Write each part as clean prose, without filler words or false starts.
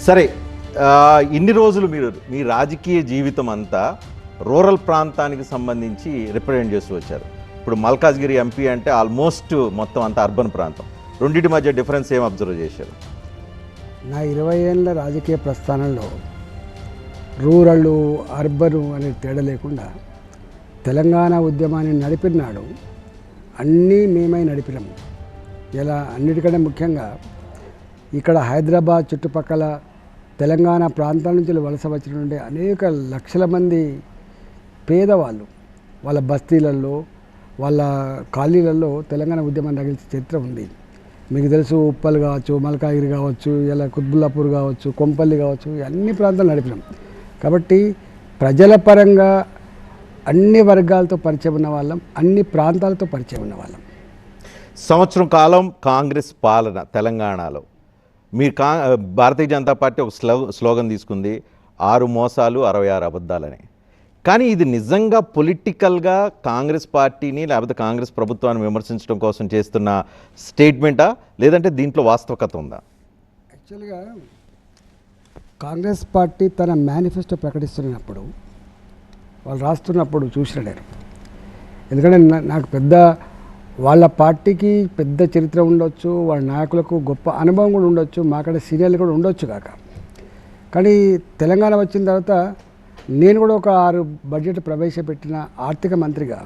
సరే, ఇన్ని రోజులు మీరు మీ రాజకీయ జీవితం అంతా రూరల్ ప్రాంతానికి సంబంధించి రిప్రజెంట్ చేస్తూ వచ్చారు. ఇప్పుడు మల్కాజ్గిరి ఎంపీ అంటే ఆల్మోస్ట్ మొత్తం అంతా అర్బన్ ప్రాంతం. రెండింటి మధ్య డిఫరెన్స్ ఏం అబ్జర్వ్ చేశారు? నా 20 ఏళ్ళ రాజకీయ ప్రస్థానంలో రూరల్ అర్బను అనే తేడా లేకుండా తెలంగాణ ఉద్యమాన్ని నడిపినాడు అన్నీ మేమై నడిపినాము. ఇలా అన్నిటికంటే ముఖ్యంగా ఇక్కడ హైదరాబాద్ చుట్టుపక్కల తెలంగాణ ప్రాంతాల నుంచి వలస వచ్చిన అనేక లక్షల మంది పేదవాళ్ళు వాళ్ళ బస్తీలలో వాళ్ళ ఖాళీలలో తెలంగాణ ఉద్యమాన్ని రగిల్చే చరిత్ర ఉంది. మీకు తెలుసు, ఉప్పల్ కావచ్చు, మల్కాగిరి కావచ్చు, ఇలా కుత్బుల్లాపూర్ కావచ్చు, కొంపల్లి కావచ్చు, అన్ని ప్రాంతాలు నడిపినాం. కాబట్టి ప్రజల పరంగా అన్ని వర్గాలతో పరిచయం ఉన్న వాళ్ళం, అన్ని ప్రాంతాలతో పరిచయం ఉన్న వాళ్ళం. సంవత్సరం కాలం కాంగ్రెస్ పాలన తెలంగాణలో మీరు భారతీయ జనతా పార్టీ ఒక స్లోగన్ తీసుకుంది, 6 మోసాలు 66 అబద్ధాలని. కానీ ఇది నిజంగా పొలిటికల్గా కాంగ్రెస్ పార్టీని లేకపోతే కాంగ్రెస్ ప్రభుత్వాన్ని విమర్శించడం కోసం చేస్తున్న స్టేట్మెంటా, లేదంటే దీంట్లో వాస్తవికత ఉందా? యాక్చువల్గా కాంగ్రెస్ పార్టీ తన మేనిఫెస్టో ప్రకటిస్తున్నప్పుడు వాళ్ళు రాస్తున్నప్పుడు చూసినాడు. ఎందుకంటే నాకు పెద్ద వాళ్ళ పార్టీకి పెద్ద చరిత్ర ఉండొచ్చు, వాళ్ళ నాయకులకు గొప్ప అనుభవం కూడా ఉండొచ్చు, మాకంటే సీనియర్లు కూడా ఉండొచ్చు కాక. కానీ తెలంగాణ వచ్చిన తర్వాత నేను కూడా ఒక 6 బడ్జెట్ ప్రవేశపెట్టిన ఆర్థిక మంత్రిగా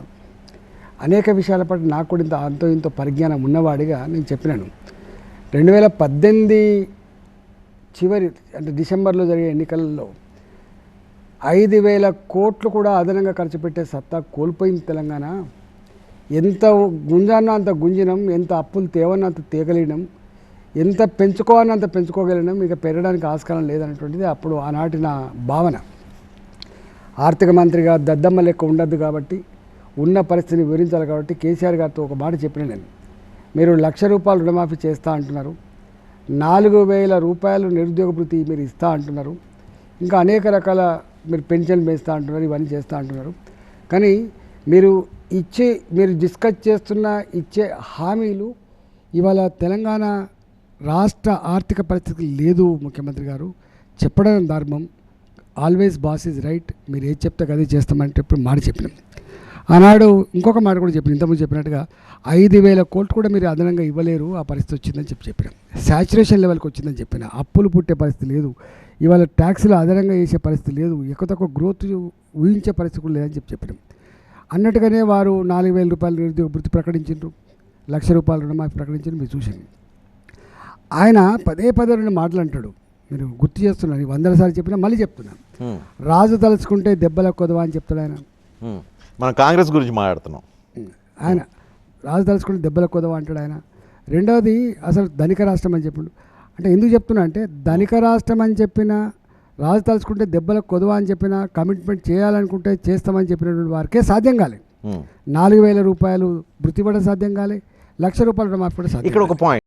అనేక విషయాల పట్ల నాకు కూడా అంతో ఇంతో పరిజ్ఞానం ఉన్నవాడిగా నేను చెప్పినాను. 2018 చివరి అంటే డిసెంబర్లో జరిగే ఎన్నికలలో 5,000 కోట్లు కూడా అదనంగా ఖర్చు పెట్టే సత్తా కోల్పోయింది తెలంగాణ. ఎంత గుంజానో అంత గుంజినం, ఎంత అప్పులు తేవనో అంత తేగలిగినాం, ఎంత పెంచుకోవాలో అంత పెంచుకోగలిగినాం, ఇక పెరగడానికి ఆస్కారం లేదనేటువంటిది అప్పుడు ఆనాటి నా భావన. ఆర్థిక మంత్రిగా దద్దమ్మ లెక్క ఉండద్దు కాబట్టి, ఉన్న పరిస్థితిని వివరించాలి కాబట్టి కేసీఆర్ గారితో ఒక మాట చెప్పిన నేను, మీరు ₹1,00,000 రుణమాఫీ చేస్తా అంటున్నారు, 4,000 రూపాయలు నిరుద్యోగ భృతి మీరు ఇస్తా అంటున్నారు, ఇంకా అనేక రకాల మీరు పెన్షన్ వేస్తా అంటున్నారు, ఇవన్నీ చేస్తూ అంటున్నారు. కానీ మీరు డిస్కస్ చేస్తున్న ఇచ్చే హామీలు ఇవాళ తెలంగాణ రాష్ట్ర ఆర్థిక పరిస్థితి లేదు ముఖ్యమంత్రి గారు, చెప్పడం ధర్మం, ఆల్వేస్ బాస్ ఈజ్ రైట్, మీరు ఏది చెప్తే అదే చేస్తామంటే ఇప్పుడు మాట చెప్పినాం. ఆనాడు ఇంకొక మాట కూడా చెప్పిన, ఇంతకుముందు చెప్పినట్టుగా 5,000 కోట్లు కూడా మీరు అదనంగా ఇవ్వలేరు, ఆ పరిస్థితి వచ్చిందని చెప్పినాం. శాచురేషన్ లెవెల్కి వచ్చిందని చెప్పిన, అప్పులు పుట్టే పరిస్థితి లేదు, ఇవాళ ట్యాక్స్లు అదనంగా వేసే పరిస్థితి లేదు, ఎక్కువ తక్కువ గ్రోత్ ఊహించే పరిస్థితి కూడా లేదని చెప్పినాం. అన్నట్టుగానే వారు 4,000 రూపాయలు నిరుద్యోగ భృతి ప్రకటించారు, ₹1,00,000 రుణమాఫీ ప్రకటించారు, మీరు చూసింది. ఆయన పదే రెండు మాటలు అంటాడు, మీరు గుర్తు చేస్తున్నాను, 100 సార్లు చెప్పినా మళ్ళీ చెప్తున్నాను. రాజు తలుచుకుంటే దెబ్బల కొదవా అని చెప్తాడు ఆయన. మనం కాంగ్రెస్ గురించి మాట్లాడుతున్నాం. ఆయన రాజు తలుచుకుంటే దెబ్బల కొదవా అంటాడు ఆయన. రెండవది అసలు ధనిక రాష్ట్రం అని చెప్పిండు. అంటే ఎందుకు చెప్తున్నా అంటే, ధనిక రాష్ట్రం అని చెప్పిన, రాజు తలుచుకుంటే దెబ్బల కొదవా అని చెప్పిన, కమిట్మెంట్ చేయాలనుకుంటే చేస్తామని చెప్పినటువంటి వారికే సాధ్యం కాలే. 4,000 రూపాయలు భృతి ఇవ్వడం సాధ్యం కాలే, ₹1,00,000 రుణమాఫీ కూడా సాధ్యం. ఇక్కడ ఒక పాయింట్